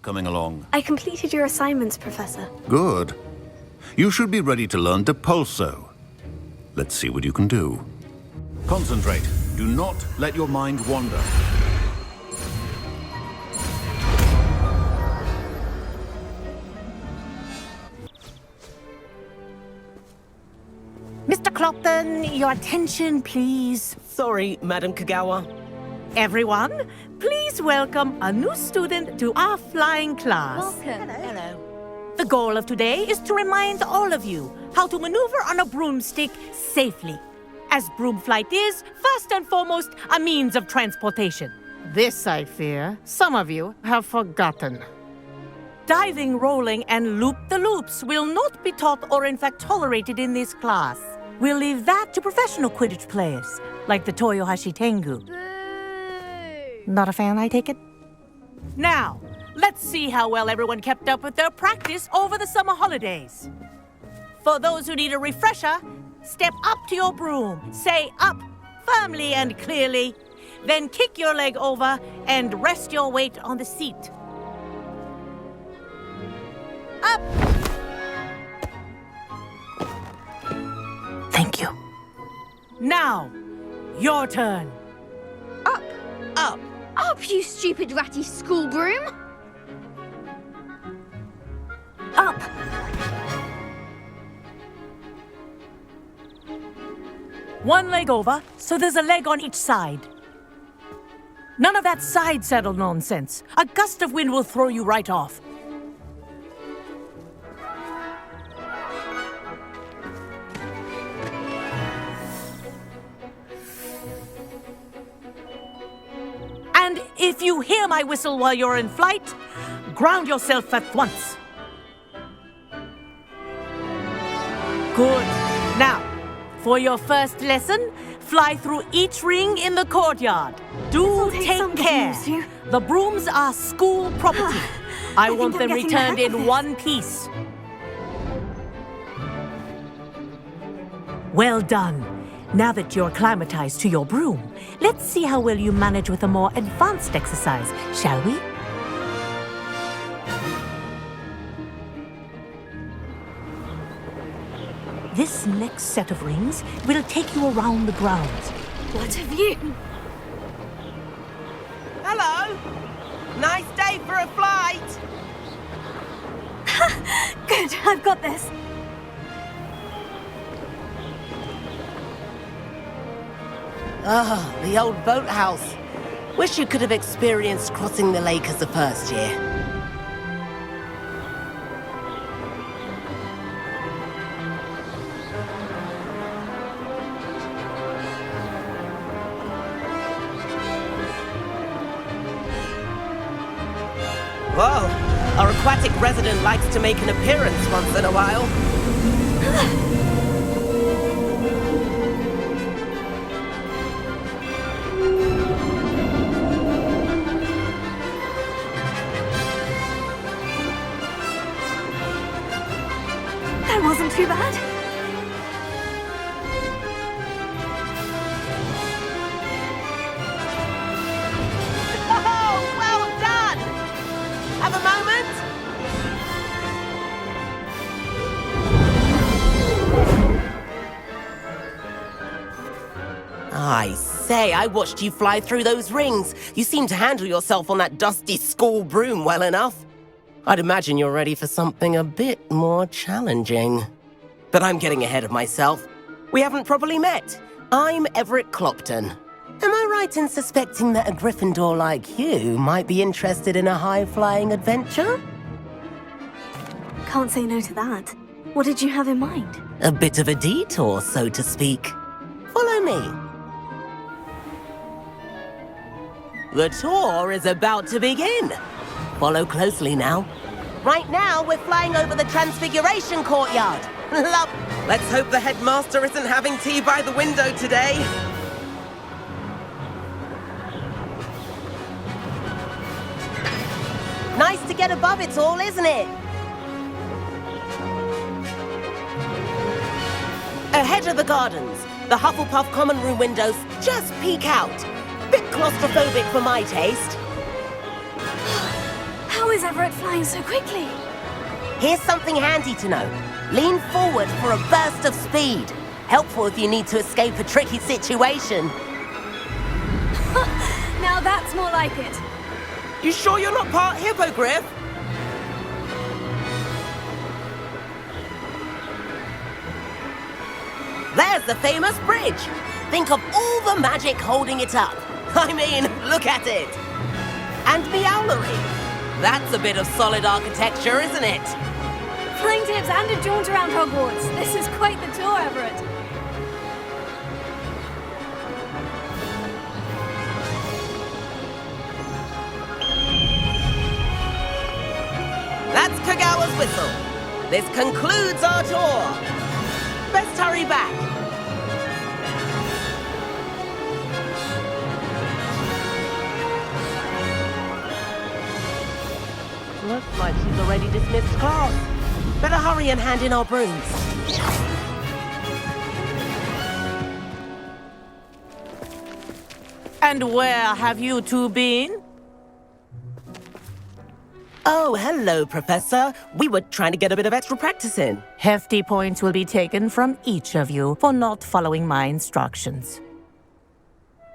coming along? I completed your assignments, Professor. Good. You should be ready to learn Depulso. Let's see what you can do. Concentrate. Do not let your mind wander. Mr. Clopton, your attention, please. Sorry, Madam Kagawa. Everyone, please welcome a new student to our flying class. Welcome. Hello. The goal of today is to remind all of you how to maneuver on a broomstick safely, as broom flight is, first and foremost, a means of transportation. This, I fear, some of you have forgotten. Diving, rolling, and loop-the-loops will not be taught or in fact tolerated in this class. We'll leave that to professional Quidditch players, like the Toyohashi Tengu. Not a fan, I take it? Now, let's see how well everyone kept up with their practice over the summer holidays. For those who need a refresher, step up to your broom, say up firmly and clearly, then kick your leg over and rest your weight on the seat. Up! Thank you. Now, your turn. Up! Up! Up, you stupid ratty school broom! Up! One leg over, so there's a leg on each side. None of that side saddle nonsense. A gust of wind will throw you right off. And if you hear my whistle while you're in flight, ground yourself at once. Good. Now, for your first lesson, fly through each ring in the courtyard. Do take care. The brooms are school property. I want them returned in one piece. Well done. Now that you're acclimatized to your broom, let's see how well you manage with a more advanced exercise, shall we? This next set of rings will take you around the grounds. What a view! Hello! Nice day for a flight! Good, I've got this. Ah, the old boathouse. Wish you could have experienced crossing the lake as a first year. Whoa, our aquatic resident likes to make an appearance once in a while. That wasn't too bad. Oh, well done! Have a moment? I say, I watched you fly through those rings. You seem to handle yourself on that dusty school broom well enough. I'd imagine you're ready for something a bit more challenging. But I'm getting ahead of myself. We haven't properly met. I'm Everett Clopton. Am I right in suspecting that a Gryffindor like you might be interested in a high-flying adventure? Can't say no to that. What did you have in mind? A bit of a detour, so to speak. Follow me. The tour is about to begin. Follow closely now. Right now, we're flying over the Transfiguration Courtyard. Love. Let's hope the headmaster isn't having tea by the window today. Nice to get above it all, isn't it? Ahead of the gardens, the Hufflepuff common room windows just peek out. Bit claustrophobic for my taste. How is Everett flying so quickly? Here's something handy to know. Lean forward for a burst of speed. Helpful if you need to escape a tricky situation. Now that's more like it. You sure you're not part hippogriff? There's the famous bridge. Think of all the magic holding it up. I mean, look at it. And Meowlery. That's a bit of solid architecture, isn't it? Flying tips and a jaunt around Hogwarts. This is quite the tour, Everett. That's Kagawa's whistle. This concludes our tour. Best hurry back. Looks like she's already dismissed class. Better hurry and hand in our brooms. And where have you two been? Oh, hello, Professor. We were trying to get a bit of extra practice in. Hefty points will be taken from each of you for not following my instructions.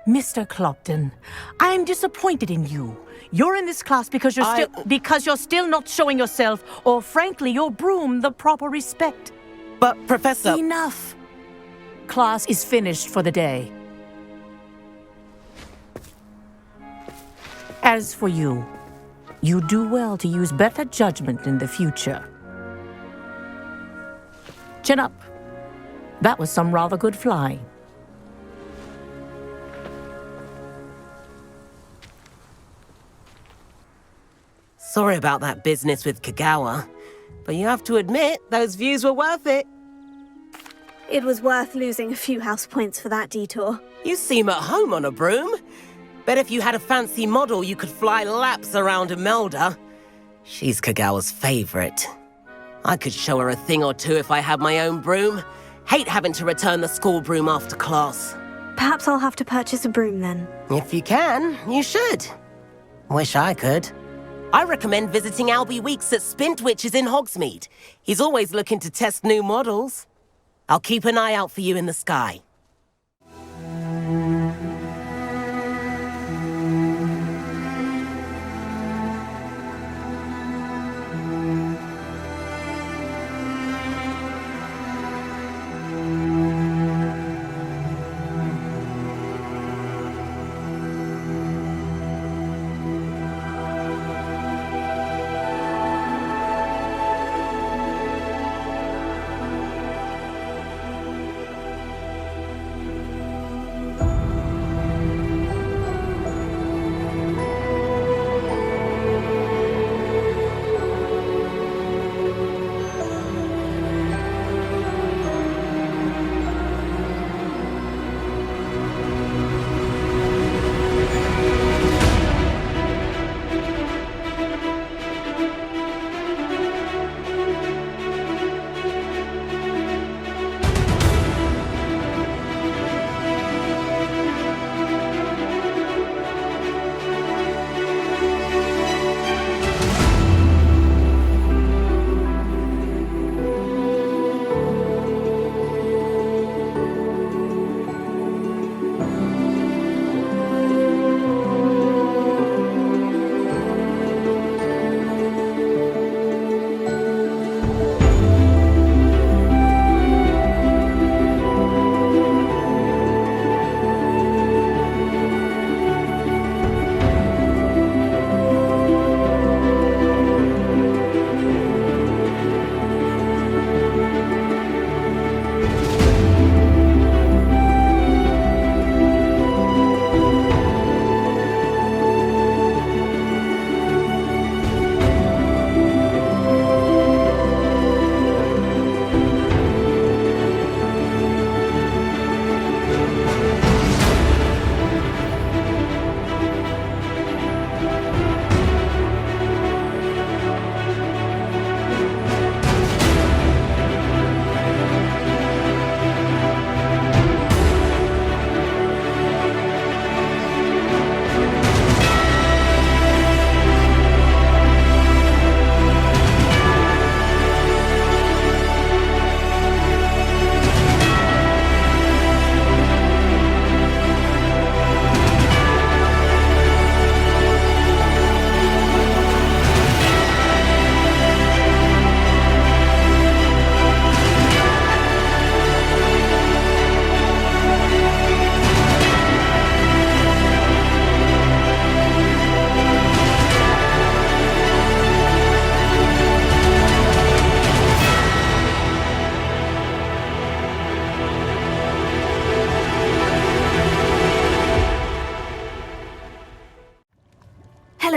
Mr. Clopton, I am disappointed in you. You're in this class because you're still not showing yourself, or frankly, your broom the proper respect. But, Professor... Enough. Class is finished for the day. As for you, you do well to use better judgment in the future. Chin up. That was some rather good flying. Sorry about that business with Kagawa, but you have to admit, those views were worth it. It was worth losing a few house points for that detour. You seem at home on a broom. Bet if you had a fancy model, you could fly laps around Imelda. She's Kagawa's favorite. I could show her a thing or two if I had my own broom. Hate having to return the school broom after class. Perhaps I'll have to purchase a broom then. If you can, you should. Wish I could. I recommend visiting Albie Weeks at Spintwitches in Hogsmeade. He's always looking to test new models. I'll keep an eye out for you in the sky.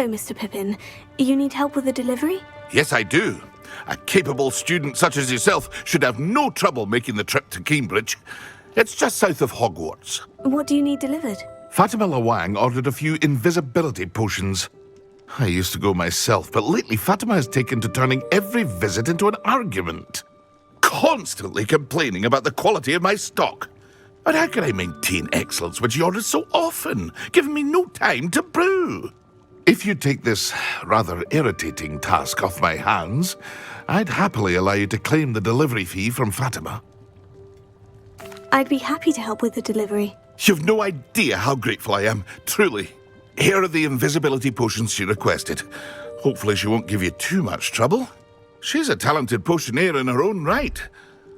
Hello, Mr. Pippin. You need help with a delivery? Yes, I do. A capable student such as yourself should have no trouble making the trip to Cambridge. It's just south of Hogwarts. What do you need delivered? Fatima Lawang ordered a few invisibility potions. I used to go myself, but lately Fatima has taken to turning every visit into an argument. Constantly complaining about the quality of my stock. But how can I maintain excellence when she orders so often, giving me no time to brew? If you take this rather irritating task off my hands, I'd happily allow you to claim the delivery fee from Fatima. I'd be happy to help with the delivery. You've no idea how grateful I am, truly. Here are the invisibility potions she requested. Hopefully she won't give you too much trouble. She's a talented potioneer in her own right.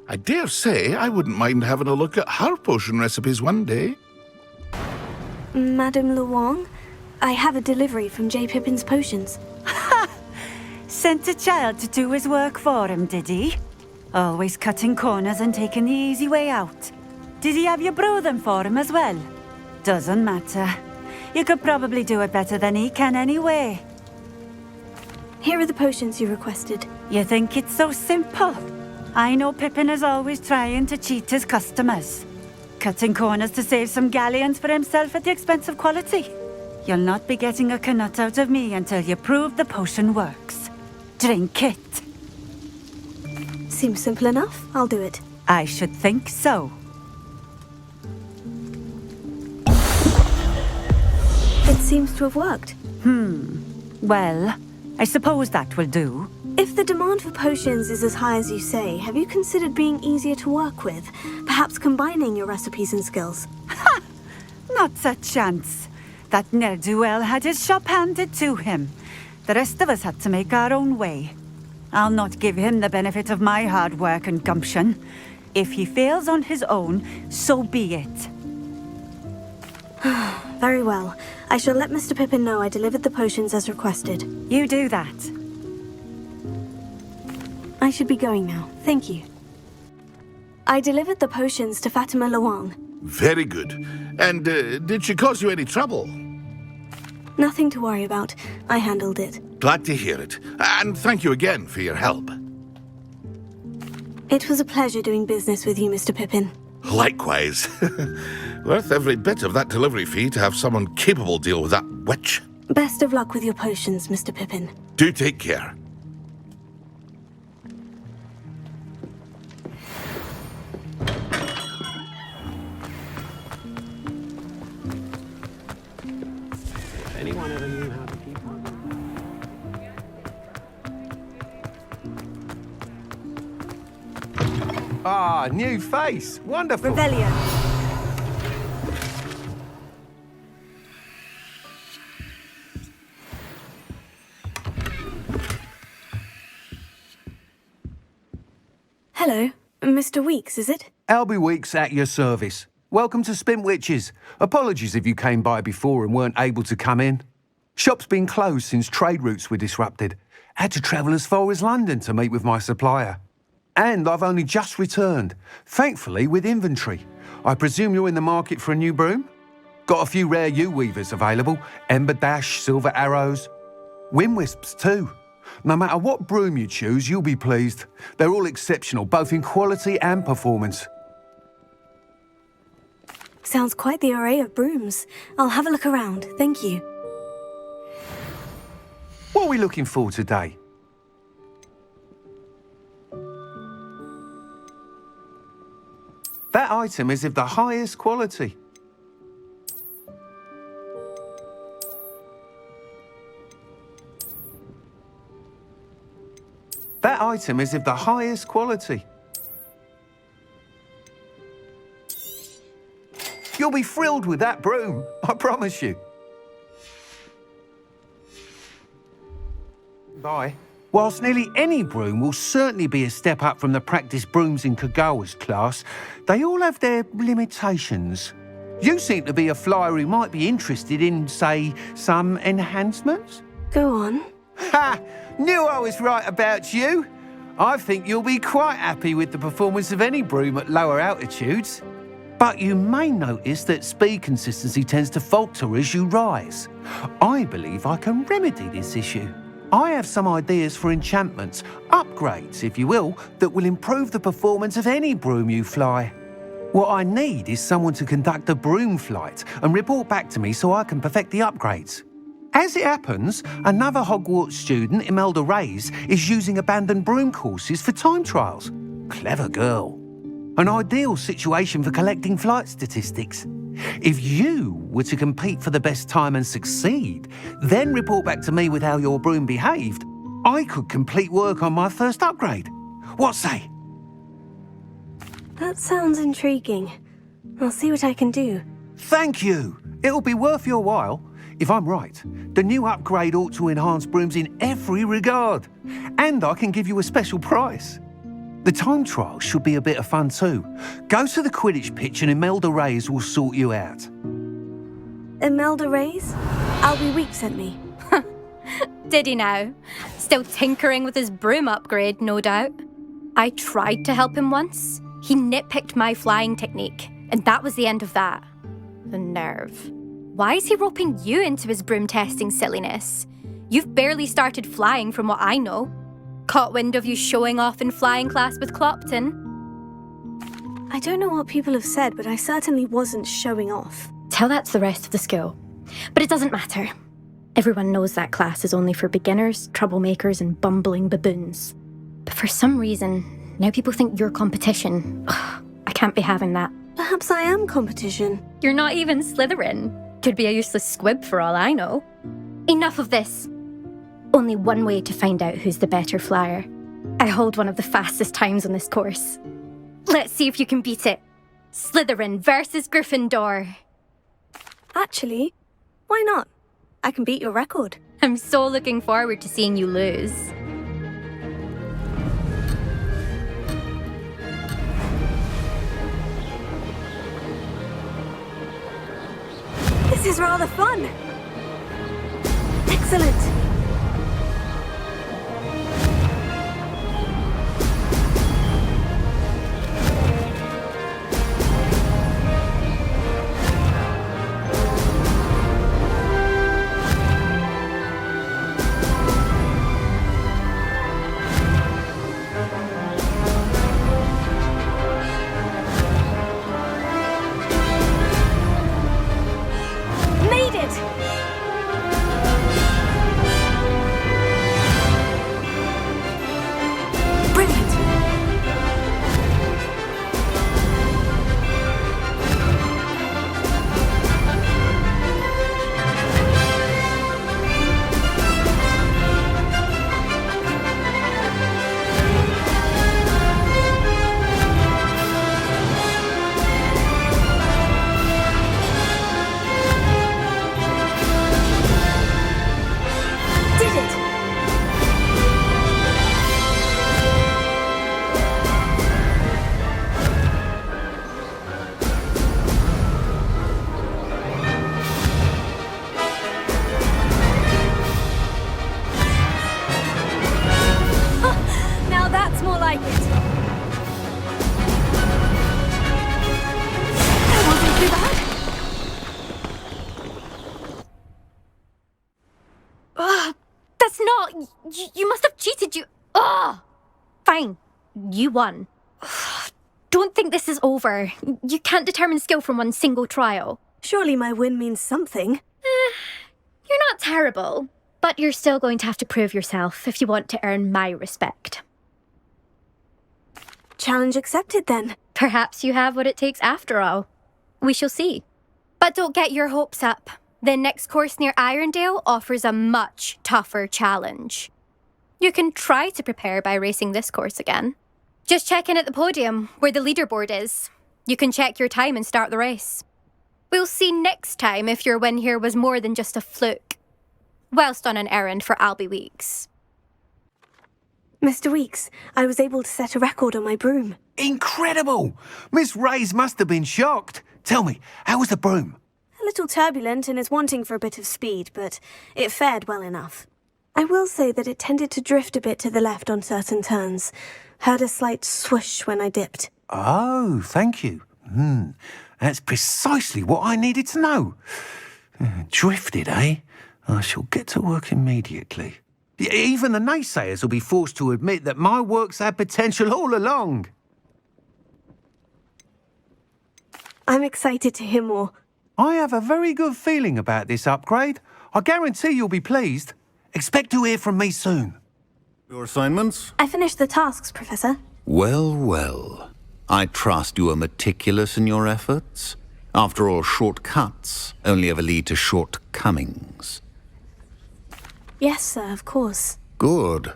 I dare say I wouldn't mind having a look at her potion recipes one day. Madame Lawang, I have a delivery from J. Pippin's Potions. Sent a child to do his work for him, did he? Always cutting corners and taking the easy way out. Did he have you brew them for him as well? Doesn't matter. You could probably do it better than he can anyway. Here are the potions you requested. You think it's so simple? I know Pippin is always trying to cheat his customers. Cutting corners to save some galleons for himself at the expense of quality. You'll not be getting a canut out of me until you prove the potion works. Drink it. Seems simple enough. I'll do it. I should think so. It seems to have worked. Well, I suppose that will do. If the demand for potions is as high as you say, have you considered being easier to work with? Perhaps combining your recipes and skills? Not a chance. That ne'er-do-well had his shop handed to him. The rest of us had to make our own way. I'll not give him the benefit of my hard work and gumption. If he fails on his own, so be it. Very well. I shall let Mr. Pippin know I delivered the potions as requested. You do that. I should be going now. Thank you. I delivered the potions to Fatima Lawang. Very good. And did she cause you any trouble? Nothing to worry about. I handled it. Glad to hear it. And thank you again for your help. It was a pleasure doing business with you, Mr. Pippin. Likewise. Worth every bit of that delivery fee to have someone capable deal with that witch. Best of luck with your potions, Mr. Pippin. Do take care. Anyone ever knew how to keep on? Ah, new face. Wonderful. Revelio. Hello. Mr. Weeks, is it? Albie Weeks at your service. Welcome to Spintwitches. Apologies if you came by before and weren't able to come in. Shop's been closed since trade routes were disrupted. Had to travel as far as London to meet with my supplier. And I've only just returned, thankfully with inventory. I presume you're in the market for a new broom? Got a few rare U-weavers available, Ember Dash, Silver Arrows, Wind Wisps too. No matter what broom you choose, you'll be pleased. They're all exceptional, both in quality and performance. Sounds quite the array of brooms. I'll have a look around, thank you. What are we looking for today? That item is of the highest quality. That item is of the highest quality. You'll be thrilled with that broom, I promise you. Bye. Whilst nearly any broom will certainly be a step up from the practice brooms in Kagawa's class, they all have their limitations. You seem to be a flyer who might be interested in, say, some enhancements? Go on. Ha! Knew I was right about you. I think you'll be quite happy with the performance of any broom at lower altitudes. But you may notice that speed consistency tends to falter as you rise. I believe I can remedy this issue. I have some ideas for enchantments, upgrades, if you will, that will improve the performance of any broom you fly. What I need is someone to conduct a broom flight and report back to me so I can perfect the upgrades. As it happens, another Hogwarts student, Imelda Reyes, is using abandoned broom courses for time trials. Clever girl. An ideal situation for collecting flight statistics. If you were to compete for the best time and succeed, then report back to me with how your broom behaved, I could complete work on my first upgrade. What say? That sounds intriguing. I'll see what I can do. Thank you. It'll be worth your while. If I'm right, the new upgrade ought to enhance brooms in every regard. And I can give you a special price. The time trial should be a bit of fun too. Go to the Quidditch pitch and Imelda Reyes will sort you out. Imelda Reyes? Albie Week sent me. Did he now? Still tinkering with his broom upgrade, no doubt. I tried to help him once. He nitpicked my flying technique, and that was the end of that. The nerve. Why is he roping you into his broom testing silliness? You've barely started flying from what I know. Caught wind of you showing off in flying class with Clopton? I don't know what people have said, but I certainly wasn't showing off. Tell that to the rest of the school. But it doesn't matter. Everyone knows that class is only for beginners, troublemakers, and bumbling baboons. But for some reason, now people think you're competition. Ugh, I can't be having that. Perhaps I am competition. You're not even Slytherin. Could be a useless squib for all I know. Enough of this. Only one way to find out who's the better flyer. I hold one of the fastest times on this course. Let's see if you can beat it. Slytherin versus Gryffindor. Actually, why not? I can beat your record. I'm so looking forward to seeing you lose. This is rather fun. Excellent. You must have cheated, you... Ugh! Fine. You won. Don't think this is over. You can't determine skill from one single trial. Surely my win means something. You're not terrible, but you're still going to have to prove yourself if you want to earn my respect. Challenge accepted, then. Perhaps you have what it takes after all. We shall see. But don't get your hopes up. The next course near Irondale offers a much tougher challenge. You can try to prepare by racing this course again. Just check in at the podium, where the leaderboard is. You can check your time and start the race. We'll see next time if your win here was more than just a fluke. Whilst on an errand for Albie Weeks. Mr. Weeks, I was able to set a record on my broom. Incredible! Miss Reyes must have been shocked. Tell me, how was the broom? A little turbulent and is wanting for a bit of speed, but it fared well enough. I will say that it tended to drift a bit to the left on certain turns. Heard a slight swoosh when I dipped. Oh, thank you. That's precisely what I needed to know. Drifted, eh? I shall get to work immediately. Even the naysayers will be forced to admit that my work's had potential all along. I'm excited to hear more. I have a very good feeling about this upgrade. I guarantee you'll be pleased. Expect to hear from me soon. Your assignments? I finished the tasks, Professor. Well, well. I trust you are meticulous in your efforts. After all, shortcuts only ever lead to shortcomings. Yes, sir, of course. Good.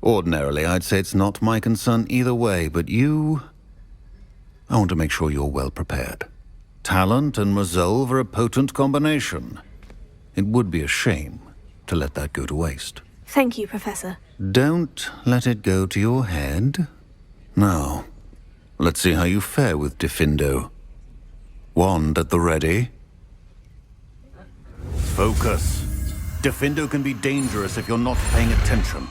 Ordinarily, I'd say it's not my concern either way, but you... I want to make sure you're well prepared. Talent and resolve are a potent combination. It would be a shame to let that go to waste. Thank you, Professor. Don't let it go to your head. Now, let's see how you fare with Diffindo. Wand at the ready. Focus. Diffindo can be dangerous if you're not paying attention.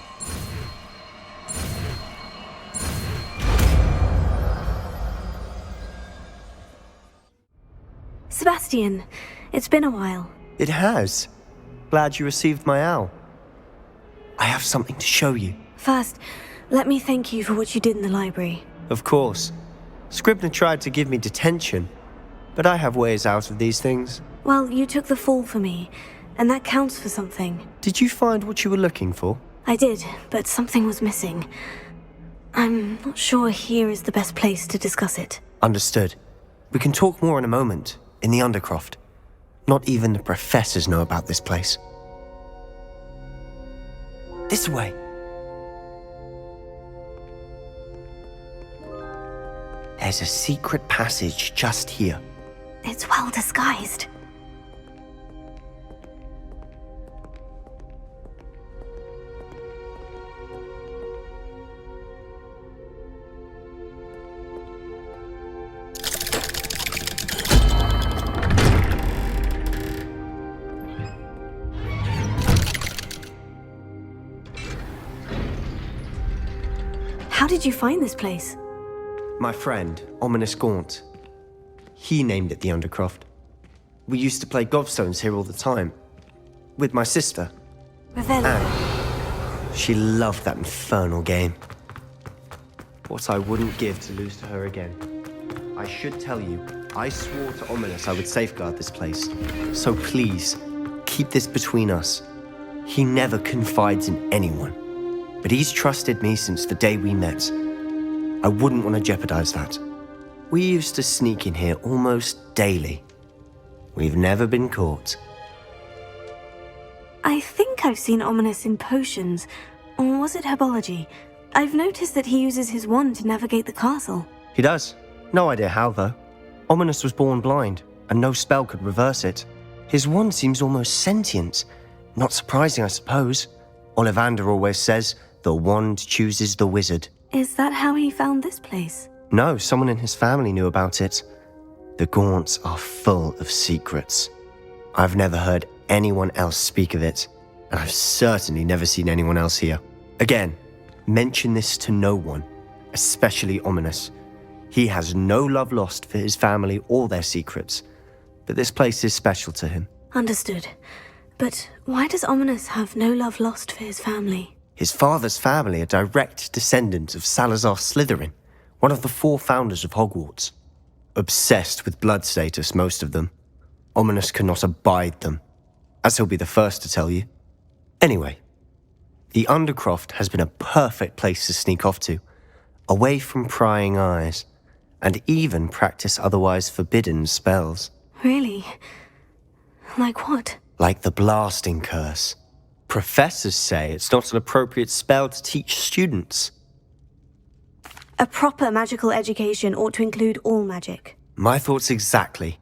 Sebastian, it's been a while. It has. Glad you received my owl. I have something to show you. First, let me thank you for what you did in the library. Of course. Scribner tried to give me detention, but I have ways out of these things. Well, you took the fall for me, and that counts for something. Did you find what you were looking for? I did, but something was missing. I'm not sure here is the best place to discuss it. Understood. We can talk more in a moment, in the Undercroft. Not even the professors know about this place. This way. There's a secret passage just here. It's well disguised. How did you find this place? My friend, Ominous Gaunt. He named it the Undercroft. We used to play gobstones here all the time. With my sister. Ravelli. Anne. She loved that infernal game. What I wouldn't give to lose to her again. I should tell you, I swore to Ominous I would safeguard this place. So please, keep this between us. He never confides in anyone. But he's trusted me since the day we met. I wouldn't want to jeopardize that. We used to sneak in here almost daily. We've never been caught. I think I've seen Ominous in potions. Or was it herbology? I've noticed that he uses his wand to navigate the castle. He does. No idea how, though. Ominous was born blind, and no spell could reverse it. His wand seems almost sentient. Not surprising, I suppose. Ollivander always says, the wand chooses the wizard. Is that how he found this place? No, someone in his family knew about it. The Gaunts are full of secrets. I've never heard anyone else speak of it, and I've certainly never seen anyone else here. Again, mention this to no one, especially Ominous. He has no love lost for his family or their secrets, but this place is special to him. Understood. But why does Ominous have no love lost for his family? His father's family are direct descendants of Salazar Slytherin, one of the 4 founders of Hogwarts. Obsessed with blood status, most of them. Ominous cannot abide them, as he'll be the first to tell you. Anyway, the Undercroft has been a perfect place to sneak off to, away from prying eyes, and even practice otherwise forbidden spells. Really? Like what? Like the blasting curse. Professors say it's not an appropriate spell to teach students. A proper magical education ought to include all magic. My thoughts exactly.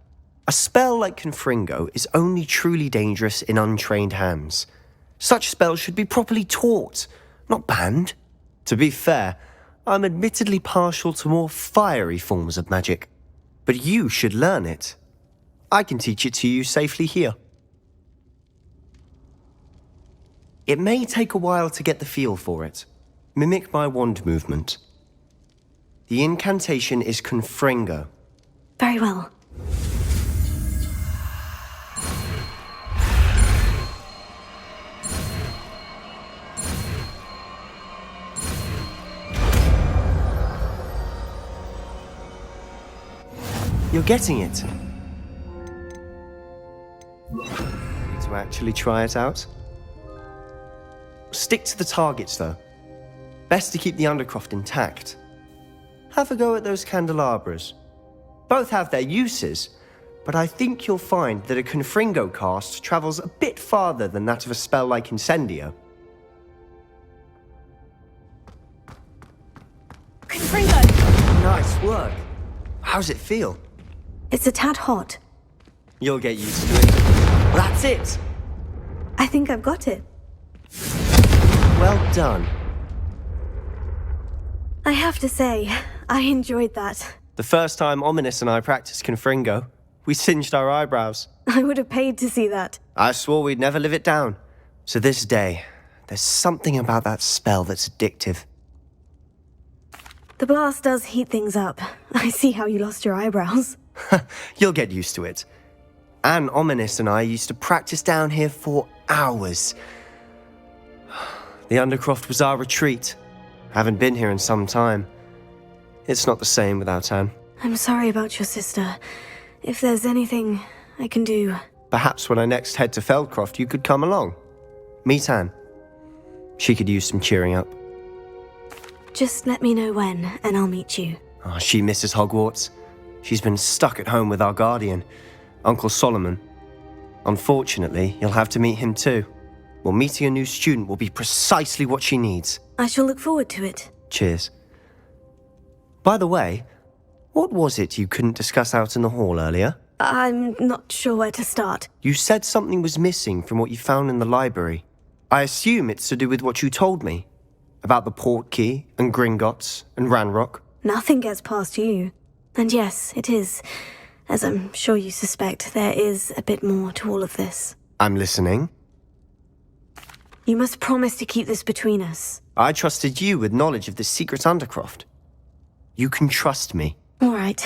A spell like Confringo is only truly dangerous in untrained hands. Such spells should be properly taught, not banned. To be fair, I'm admittedly partial to more fiery forms of magic. But you should learn it. I can teach it to you safely here. It may take a while to get the feel for it. Mimic my wand movement. The incantation is Confringo, Very well. You're getting it. Need to actually try it out? Stick to the targets, though. Best to keep the Undercroft intact. Have a go at those candelabras. Both have their uses, but I think you'll find that a Confringo cast travels a bit farther than that of a spell like Incendio. Confringo! Nice work. How's it feel? It's a tad hot. You'll get used to it. That's it! I think I've got it. Well done. I have to say, I enjoyed that. The first time Ominous and I practiced Confringo, we singed our eyebrows. I would have paid to see that. I swore we'd never live it down. So this day, there's something about that spell that's addictive. The blast does heat things up. I see how you lost your eyebrows. You'll get used to it. Anne Ominous and I used to practice down here for hours. The Undercroft was our retreat. Haven't been here in some time. It's not the same without Anne. I'm sorry about your sister. If there's anything I can do... Perhaps when I next head to Feldcroft, you could come along. Meet Anne. She could use some cheering up. Just let me know when, and I'll meet you. Oh, she misses Hogwarts. She's been stuck at home with our guardian, Uncle Solomon. Unfortunately, you'll have to meet him too. Well, meeting a new student will be precisely what she needs. I shall look forward to it. Cheers. By the way, what was it you couldn't discuss out in the hall earlier? I'm not sure where to start. You said something was missing from what you found in the library. I assume it's to do with what you told me. About the Portkey, and Gringotts, and Ranrock. Nothing gets past you. And yes, it is. As I'm sure you suspect, there is a bit more to all of this. I'm listening. You must promise to keep this between us. I trusted you with knowledge of the secret Undercroft. You can trust me. All right.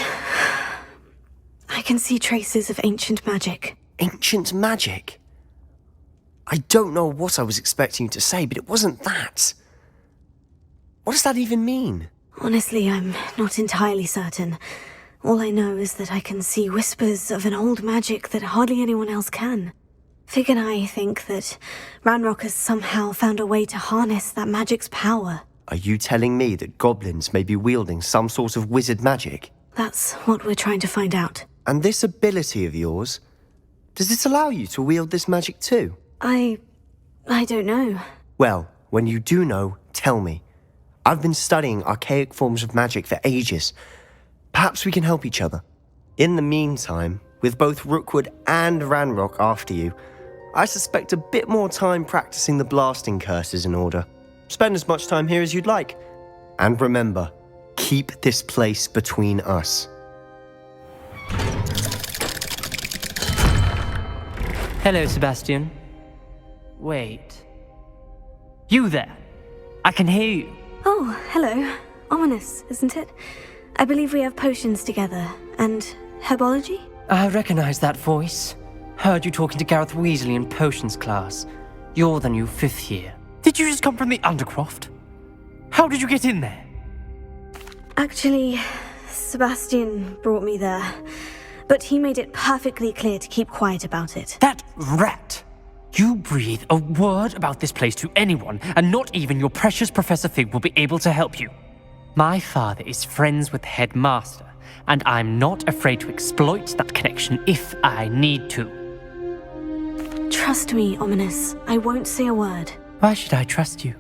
I can see traces of ancient magic. Ancient magic? I don't know what I was expecting you to say, but it wasn't that. What does that even mean? Honestly, I'm not entirely certain. All I know is that I can see whispers of an old magic that hardly anyone else can. Fig and I think that Ranrock has somehow found a way to harness that magic's power. Are you telling me that goblins may be wielding some sort of wizard magic? That's what we're trying to find out. And this ability of yours, does it allow you to wield this magic too? I don't know. Well, when you do know, tell me. I've been studying archaic forms of magic for ages. Perhaps we can help each other. In the meantime, with both Rookwood and Ranrock after you, I suspect a bit more time practicing the blasting curses in order. Spend as much time here as you'd like. And remember, keep this place between us. Hello, Sebastian. Wait. You there? I can hear you. Oh, hello. Ominous, isn't it? I believe we have potions together. And herbology? I recognize that voice. Heard you talking to Gareth Weasley in potions class. You're the new 5th year. Did you just come from the Undercroft? How did you get in there? Actually, Sebastian brought me there. But he made it perfectly clear to keep quiet about it. That rat! You breathe a word about this place to anyone, and not even your precious Professor Fig will be able to help you. My father is friends with the headmaster, and I'm not afraid to exploit that connection if I need to. Trust me, Ominous. I won't say a word. Why should I trust you?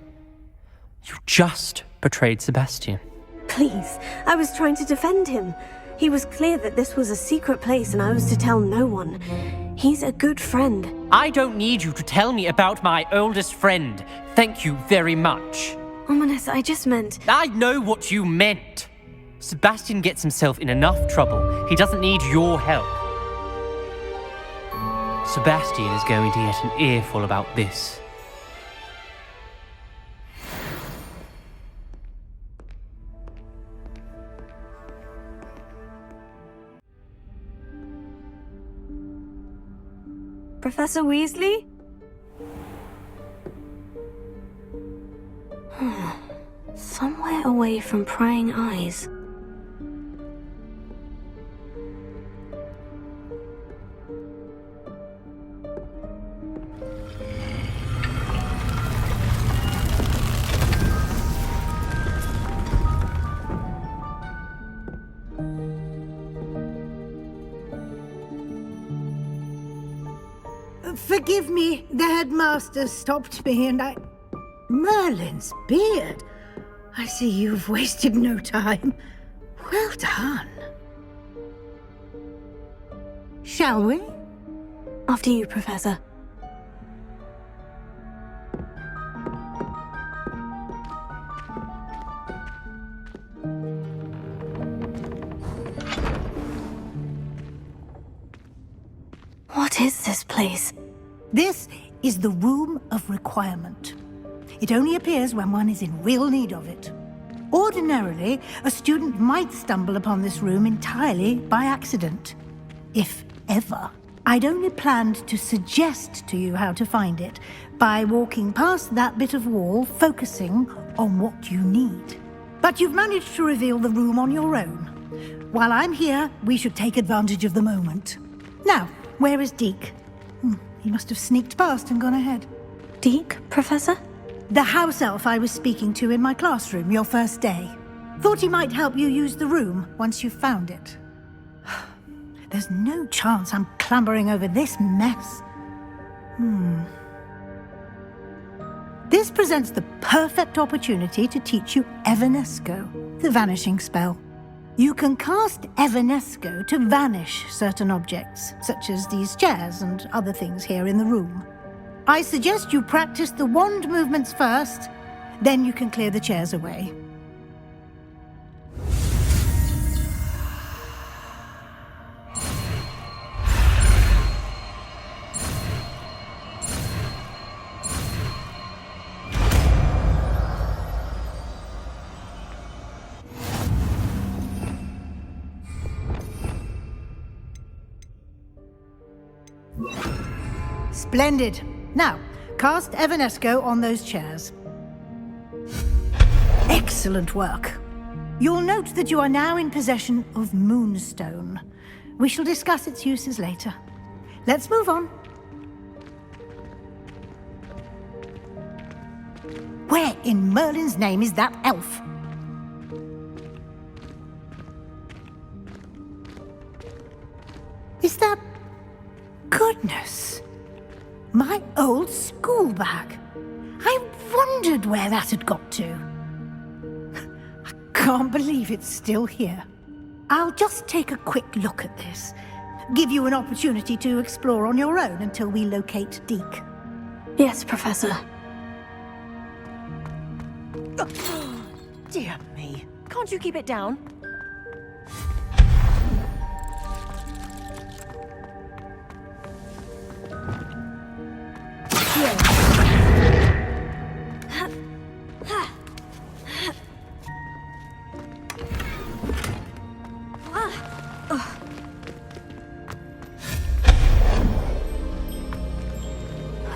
You just betrayed Sebastian. Please, I was trying to defend him. He was clear that this was a secret place and I was to tell no one. He's a good friend. I don't need you to tell me about my oldest friend. Thank you very much. Ominous, I just meant... I know what you meant. Sebastian gets himself in enough trouble. He doesn't need your help. Sebastian is going to get an earful about this. Professor Weasley? Somewhere away from prying eyes. Forgive me, the headmaster stopped me and Merlin's beard. I see you've wasted no time. Well done. Shall we? After you, Professor. What is this place? This is the Room of Requirement. It only appears when one is in real need of it. Ordinarily, a student might stumble upon this room entirely by accident. If ever. I'd only planned to suggest to you how to find it by walking past that bit of wall, focusing on what you need. But you've managed to reveal the room on your own. While I'm here, we should take advantage of the moment. Now, where is Deke? He must have sneaked past and gone ahead. Deke, Professor? The house elf I was speaking to in my classroom your first day. Thought he might help you use the room once you've found it. There's no chance I'm clambering over this mess. This presents the perfect opportunity to teach you Evanesco, the vanishing spell. You can cast Evanesco to vanish certain objects, such as these chairs and other things here in the room. I suggest you practice the wand movements first, then you can clear the chairs away. Splendid. Now, cast Evanesco on those chairs. Excellent work. You'll note that you are now in possession of Moonstone. We shall discuss its uses later. Let's move on. Where in Merlin's name is that elf? Is that... Goodness! My old school bag. I wondered where that had got to. I can't believe it's still here. I'll just take a quick look at this. Give you an opportunity to explore on your own until we locate Deke. Yes, Professor. Dear me. Can't you keep it down?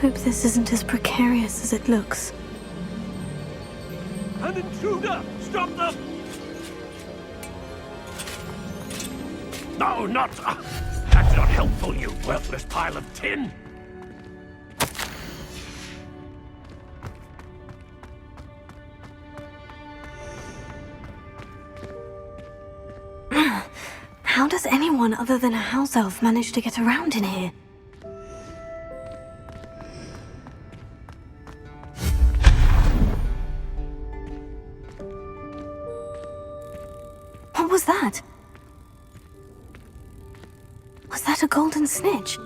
Hope this isn't as precarious as it looks. An intruder! Stop them! No, not... that's not helpful, you worthless pile of tin! How does anyone other than a house elf manage to get around in here? What was that? Was that a golden snitch?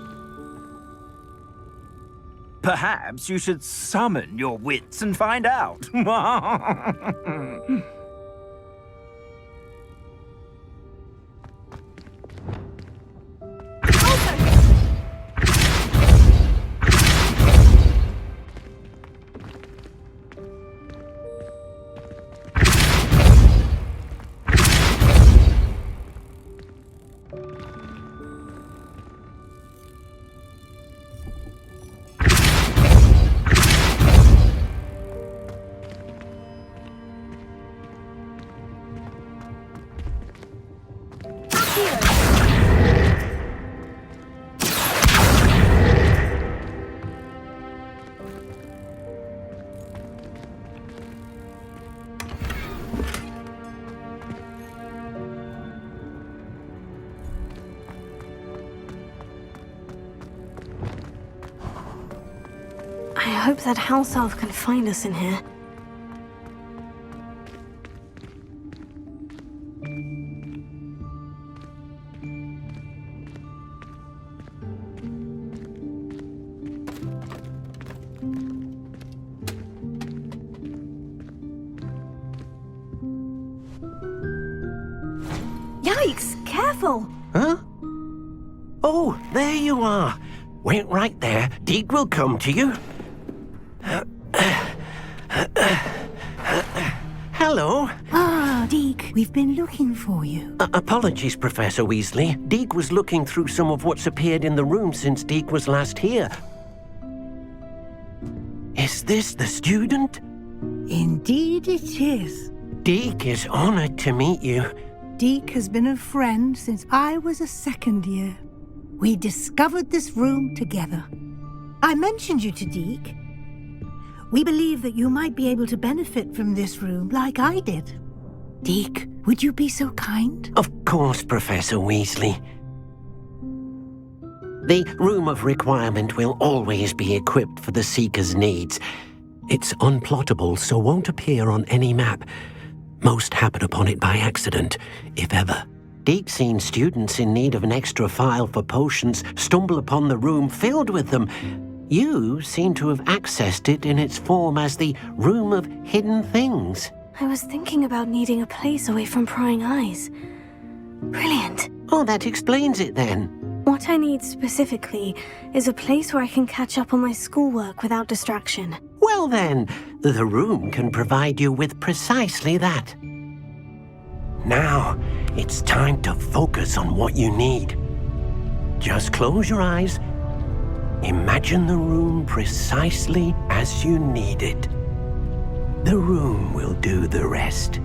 Perhaps you should summon your wits and find out. I hope that house elf can find us in here. Yikes! Careful! Huh? Oh, there you are. Wait right there. Deke will come to you. Hello. Ah, Deke, we've been looking for you. Apologies, Professor Weasley. Deke was looking through some of what's appeared in the room since Deke was last here. Is this the student? Indeed it is. Deke is honored to meet you. Deke has been a friend since I was a second year. We discovered this room together. I mentioned you to Deke. We believe that you might be able to benefit from this room like I did. Deke, would you be so kind? Of course, Professor Weasley. The Room of Requirement will always be equipped for the Seeker's needs. It's unplottable, so won't appear on any map. Most happen upon it by accident, if ever. Deke's seen students in need of an extra file for potions stumble upon the room filled with them. You seem to have accessed it in its form as the Room of Hidden Things. I was thinking about needing a place away from prying eyes. Brilliant. Oh, that explains it then. What I need specifically is a place where I can catch up on my schoolwork without distraction. Well then, the room can provide you with precisely that. Now, it's time to focus on what you need. Just close your eyes. Imagine the room precisely as you need it. The room will do the rest.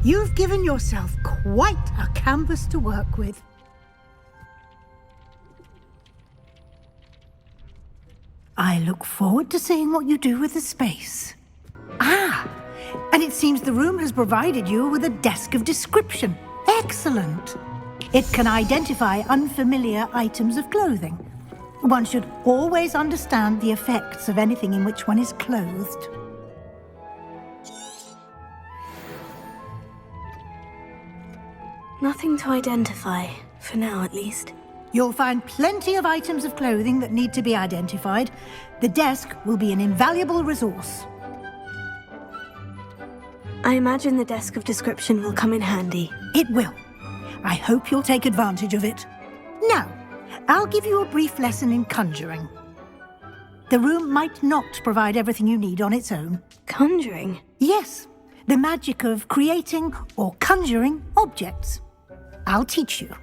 You've given yourself quite a canvas to work with. I look forward to seeing what you do with the space. Ah, and it seems the room has provided you with a desk of description. Excellent. It can identify unfamiliar items of clothing. One should always understand the effects of anything in which one is clothed. Nothing to identify, for now at least. You'll find plenty of items of clothing that need to be identified. The desk will be an invaluable resource. I imagine the desk of description will come in handy. It will. I hope you'll take advantage of it. Now, I'll give you a brief lesson in conjuring. The room might not provide everything you need on its own. Conjuring? Yes, the magic of creating or conjuring objects. I'll teach you.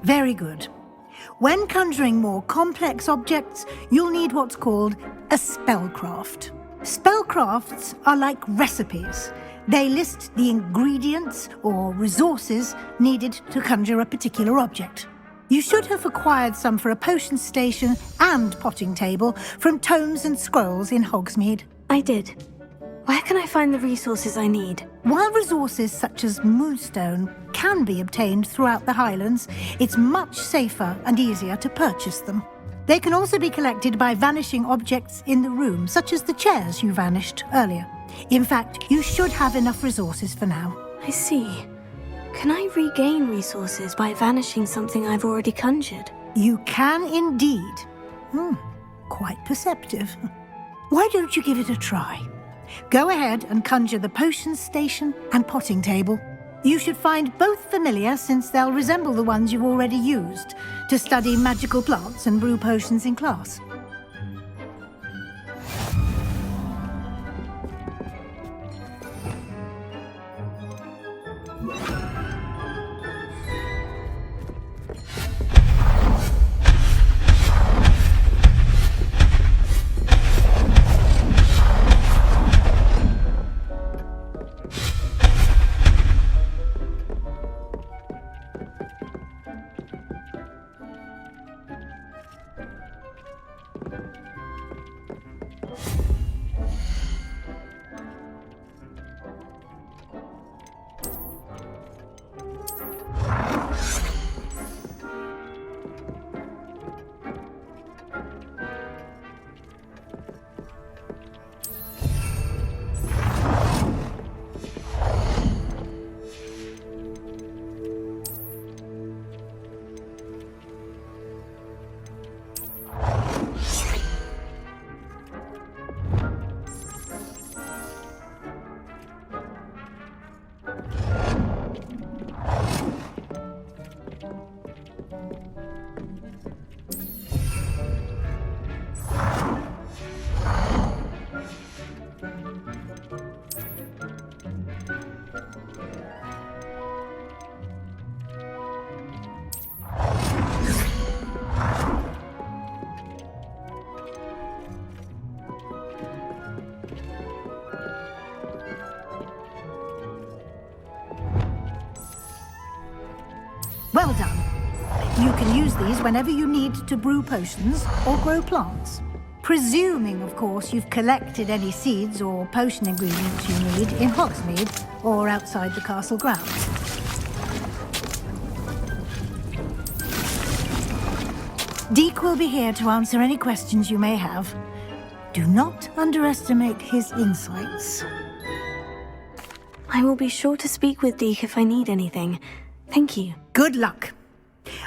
Very good. When conjuring more complex objects, you'll need what's called a spellcraft. Spellcrafts are like recipes. They list the ingredients or resources needed to conjure a particular object. You should have acquired some for a potion station and potting table from tomes and scrolls in Hogsmeade. I did. Where can I find the resources I need? While resources such as moonstone can be obtained throughout the Highlands, it's much safer and easier to purchase them. They can also be collected by vanishing objects in the room, such as the chairs you vanished earlier. In fact, you should have enough resources for now. I see. Can I regain resources by vanishing something I've already conjured? You can indeed. Quite perceptive. Why don't you give it a try? Go ahead and conjure the potions station and potting table. You should find both familiar, since they'll resemble the ones you've already used to study magical plants and brew potions in class. Well done. You can use these whenever you need to brew potions or grow plants. Presuming, of course, you've collected any seeds or potion ingredients you need in Hogsmeade or outside the castle grounds. Deke will be here to answer any questions you may have. Do not underestimate his insights. I will be sure to speak with Deke if I need anything. Thank you. Good luck.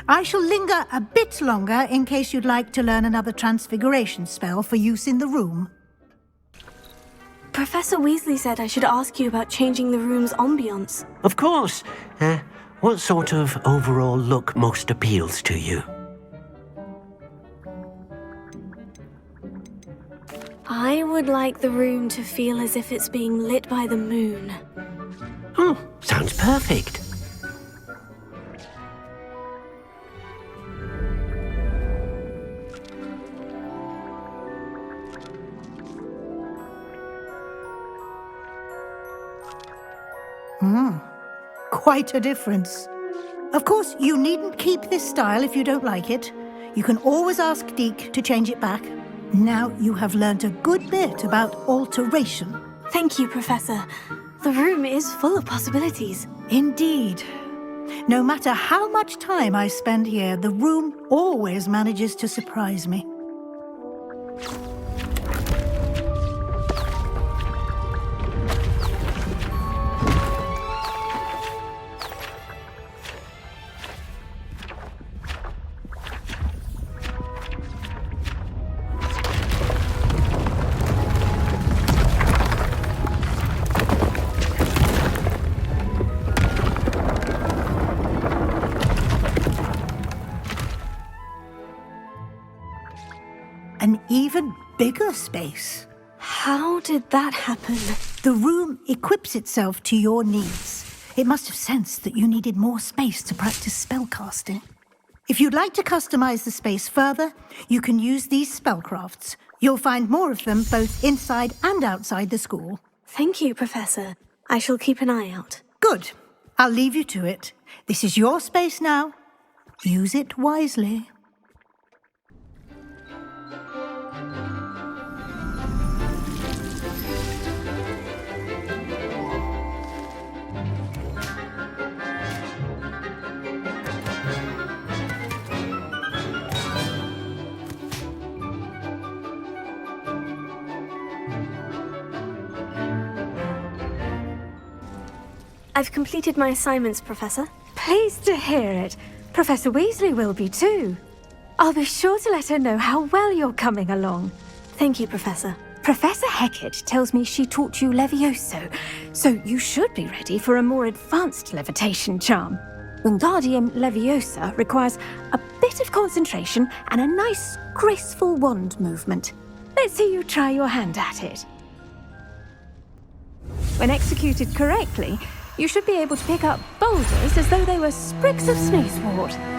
I shall linger a bit longer in case you'd like to learn another transfiguration spell for use in the room. Professor Weasley said I should ask you about changing the room's ambience. Of course. What sort of overall look most appeals to you? I would like the room to feel as if it's being lit by the moon. Oh, sounds perfect. Quite a difference. Of course, you needn't keep this style if you don't like it. You can always ask Deke to change it back. Now you have learnt a good bit about alteration. Thank you, Professor. The room is full of possibilities. Indeed. No matter how much time I spend here, the room always manages to surprise me. An even bigger space. How did that happen? The room equips itself to your needs. It must have sensed that you needed more space to practice spellcasting. If you'd like to customize the space further, you can use these spellcrafts. You'll find more of them both inside and outside the school. Thank you, Professor. I shall keep an eye out. Good. I'll leave you to it. This is your space now. Use it wisely. I've completed my assignments, Professor. Pleased to hear it. Professor Weasley will be too. I'll be sure to let her know how well you're coming along. Thank you, Professor. Professor Hecat tells me she taught you Levioso, so you should be ready for a more advanced levitation charm. Wingardium Leviosa requires a bit of concentration and a nice, graceful wand movement. Let's see you try your hand at it. When executed correctly, you should be able to pick up boulders as though they were sprigs of sneezewort.